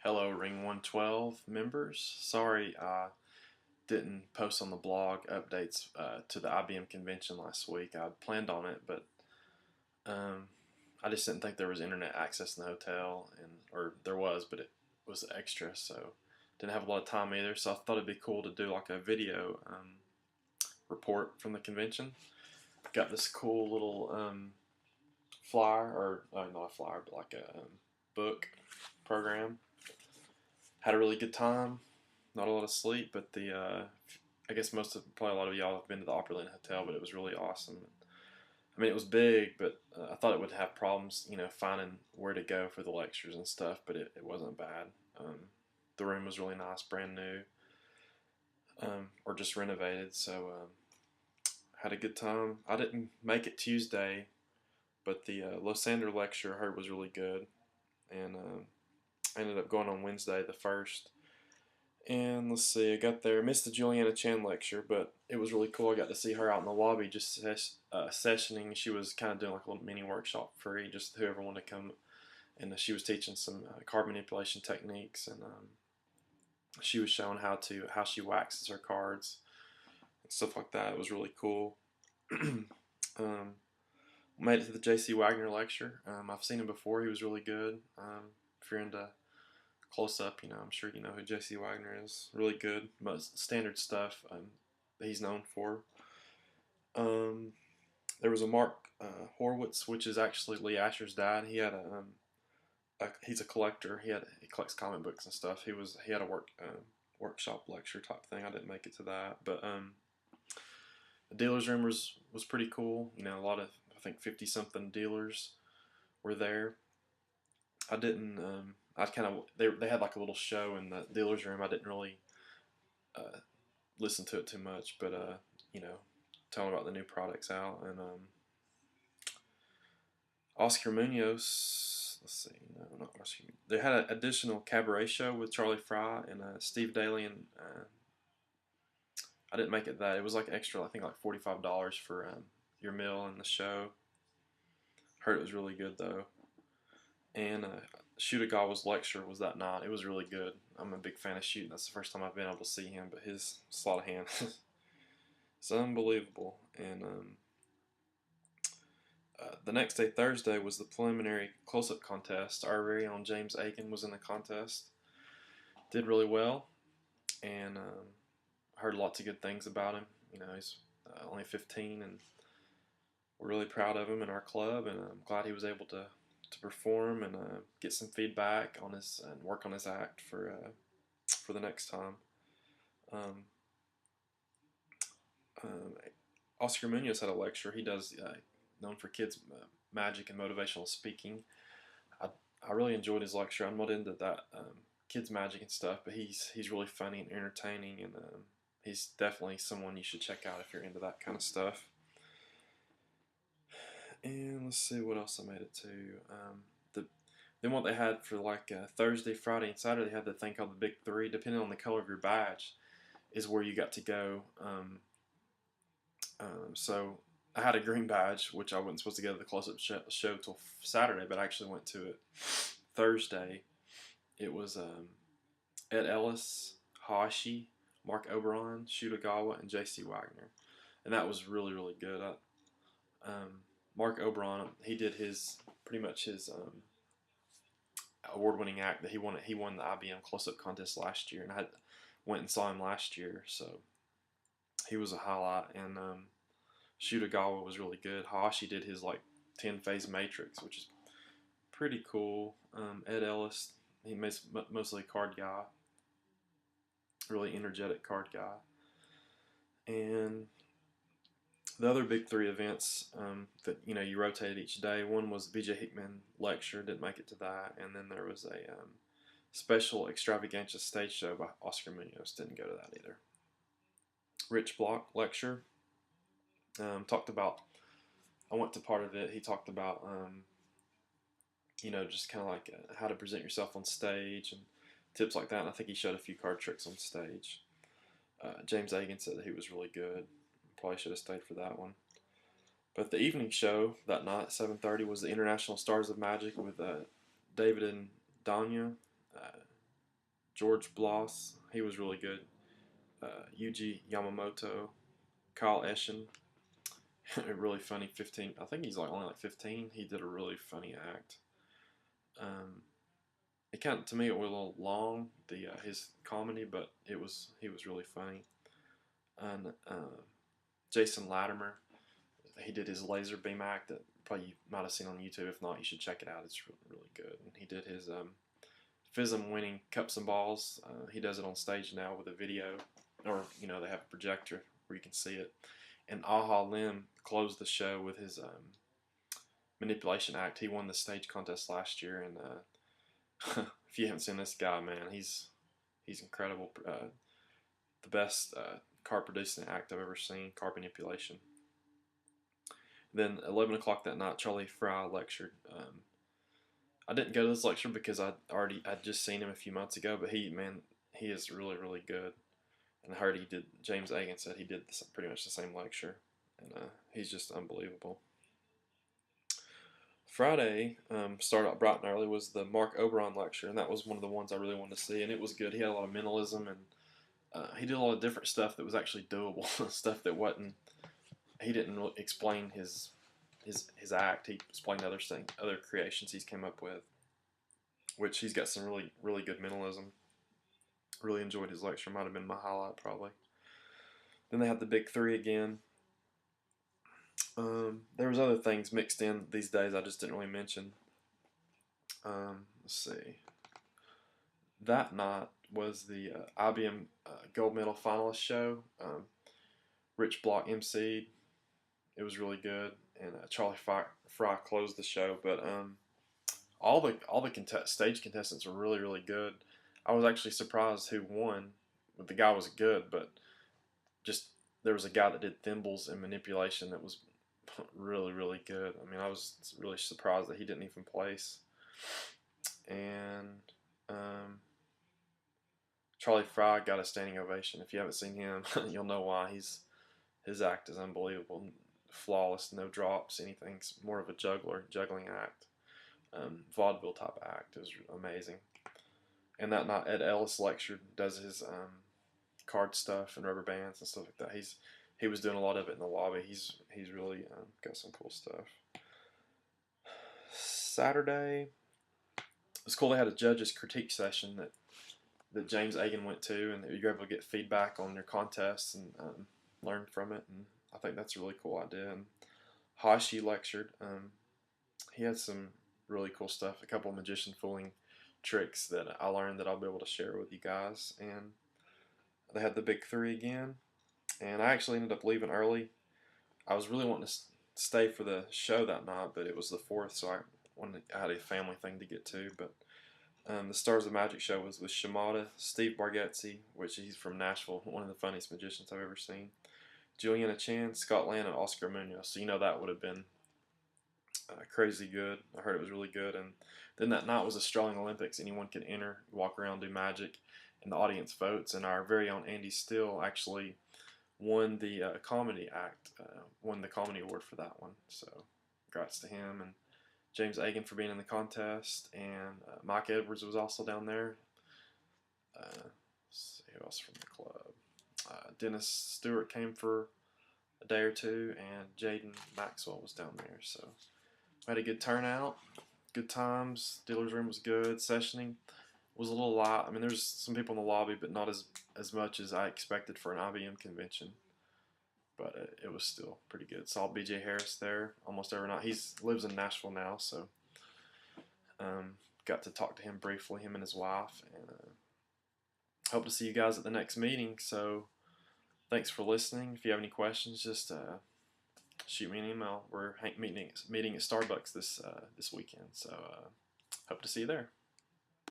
Hello, Ring 112 members. Sorry I didn't post on the blog updates to the IBM Convention last week. I planned on it, but um, I just didn't think there was internet access in the hotel, or there was, but it was extra, so didn't have a lot of time either. So I thought it'd be cool to do like a video report from the convention. Got this cool little flyer, or not a flyer, but like a book program. Had a really good time. Not a lot of sleep, but I guess probably a lot of y'all have been to the Opryland Hotel, but it was really awesome. I mean, it was big, but I thought it would have problems, finding where to go for the lectures and stuff, but it wasn't bad. The room was really nice, brand new, or just renovated, so had a good time. I didn't make it Tuesday, but the Losander lecture I heard was really good, and I ended up going on Wednesday the 1st. And let's see, I got there, missed the Juliana Chan lecture, but it was really cool. I got to see her out in the lobby just sessioning. She was kind of doing like a little mini workshop free, just whoever wanted to come. And she was teaching some card manipulation techniques, and she was showing how she waxes her cards and stuff like that. It was really cool. Made it to the J.C. Wagner lecture. I've seen him before. He was really good. If you're into close up, I'm sure you know who J.C. Wagner is. Really good, most standard stuff that he's known for. There was a Mark Horowitz, which is actually Lee Asher's dad. He had he's a collector. He collects comic books and stuff. He had a workshop lecture type thing. I didn't make it to that, but the dealer's room was pretty cool. A lot of, I think, 50 something dealers were there. I didn't. I kind of they had like a little show in the dealer's room. I didn't really listen to it too much, but telling about the new products out, and Oscar Munoz. Let's see, no, not Oscar. They had an additional cabaret show with Charlie Fry and Steve Daly, and I didn't make it that. It was like extra. I think like $45 for your meal and the show. Heard it was really good though, and Shutagawa's lecture was that night. It was really good. I'm a big fan of Shoot. That's the first time I've been able to see him, but his sleight of hand is unbelievable. And the next day, Thursday, was the preliminary close-up contest. Our very own James Aiken was in the contest. Did really well, and heard lots of good things about him. He's only 15, and we're really proud of him in our club, and I'm glad he was able to perform and get some feedback on his and work on his act for the next time. Oscar Munoz had a lecture. He does known for kids magic and motivational speaking. I really enjoyed his lecture. I'm not into that kids magic and stuff, but he's really funny and entertaining, and he's definitely someone you should check out if you're into that kind of stuff. And let's see what else I made it to. Then what they had for like Thursday, Friday, and Saturday, they had the thing called the Big Three. Depending on the color of your badge, is where you got to go. So I had a green badge, which I wasn't supposed to go to the close-up show till Saturday, but I actually went to it Thursday. It was Ed Ellis, Hashi, Mark Oberon, Shutagawa, and J.C. Wagner, and that was really, really good. Mark Oberon, he did pretty much his award-winning act that he won the IBM close-up contest last year, and I went and saw him last year, so he was a highlight. And Shutagawa was really good. Hashi did his like 10-phase matrix, which is pretty cool. Ed Ellis, he mostly card guy, really energetic card guy. And the other big three events that you rotated each day. One was the B.J. Hickman lecture. Didn't make it to that. And then there was a special extravaganza stage show by Oscar Munoz. Didn't go to that either. Rich Block lecture. Talked about. I went to part of it. He talked about just kind of like how to present yourself on stage and tips like that. And I think he showed a few card tricks on stage. James Aiken said that he was really good. Probably should have stayed for that one. But the evening show that night, 7:30, was the International Stars of Magic with David and Danya. George Bloss, he was really good. Yuji Yamamoto, Kyle Eschen, really funny. 15, I think he's like only like 15. He did a really funny act. It kind of, to me, it was a little long, the his comedy, but he was really funny. And Jason Latimer, he did his laser beam act that probably you might have seen on YouTube. If not, you should check it out. It's really, really good. And he did his FISM winning cups and balls. He does it on stage now with a video, or they have a projector where you can see it. And Aha Lim closed the show with his manipulation act. He won the stage contest last year, and if you haven't seen this guy, man, he's incredible. The best card producing act I've ever seen, card manipulation. Then 11 o'clock that night, Charlie Fry lectured. I didn't go to this lecture because I'd just seen him a few months ago, but he is really, really good. And I heard James Agan said he did pretty much the same lecture, and he's just unbelievable. Friday, started out bright and early, was the Mark Oberon lecture, and that was one of the ones I really wanted to see, and it was good. He had a lot of mentalism, and he did a lot of different stuff that was actually doable, stuff that wasn't. He didn't really explain his act. He explained other creations he's came up with, which he's got some really, really good mentalism. Really enjoyed his lecture. Might have been my highlight, probably. Then they had the big three again. There was other things mixed in these days I just didn't really mention. Let's see. That night was the IBM Gold Medal Finalist show. Rich Block emceed. It was really good, and Charlie Fry closed the show. But all the stage contestants were really, really good. I was actually surprised who won. The guy was good, but just there was a guy that did thimbles and manipulation that was really, really good. I mean, I was really surprised that he didn't even place. And Charlie Fry got a standing ovation. If you haven't seen him, you'll know why. His act is unbelievable, flawless, no drops, anything. It's more of a juggling act, vaudeville type act. It was amazing. And that night, Ed Ellis lectured, does his card stuff and rubber bands and stuff like that. He was doing a lot of it in the lobby. He's really got some cool stuff. Saturday, it was cool. They had a judges critique session that James Agan went to, and you're able to get feedback on your contests and learn from it. And I think that's a really cool idea. And Hashi lectured. He had some really cool stuff. A couple of magician fooling tricks that I learned that I'll be able to share with you guys. And they had the big three again, and I actually ended up leaving early. I was really wanting to stay for the show that night, but it was the 4th, so I had a family thing to get to. But the Stars of Magic show was with Shimada, Steve Bargetzi, which he's from Nashville, one of the funniest magicians I've ever seen, Juliana Chan, Scott Land, and Oscar Munoz. So that would have been crazy good. I heard it was really good. And then that night was the Strolling Olympics. Anyone could enter, walk around, do magic, and the audience votes. And our very own Andy Steele actually won the comedy act, won the comedy award for that one. So congrats to him, and James Agan for being in the contest, and Mike Edwards was also down there. Let's see who else from the club. Dennis Stewart came for a day or two, and Jaden Maxwell was down there. So we had a good turnout, good times. Dealer's room was good. Sessioning was a little light. I mean, there's some people in the lobby, but not as much as I expected for an IBM convention. But it was still pretty good. Saw B.J. Harris there almost every night. He lives in Nashville now, so got to talk to him briefly, him and his wife. And hope to see you guys at the next meeting. So thanks for listening. If you have any questions, just shoot me an email. We're meeting at Starbucks this weekend, so hope to see you there.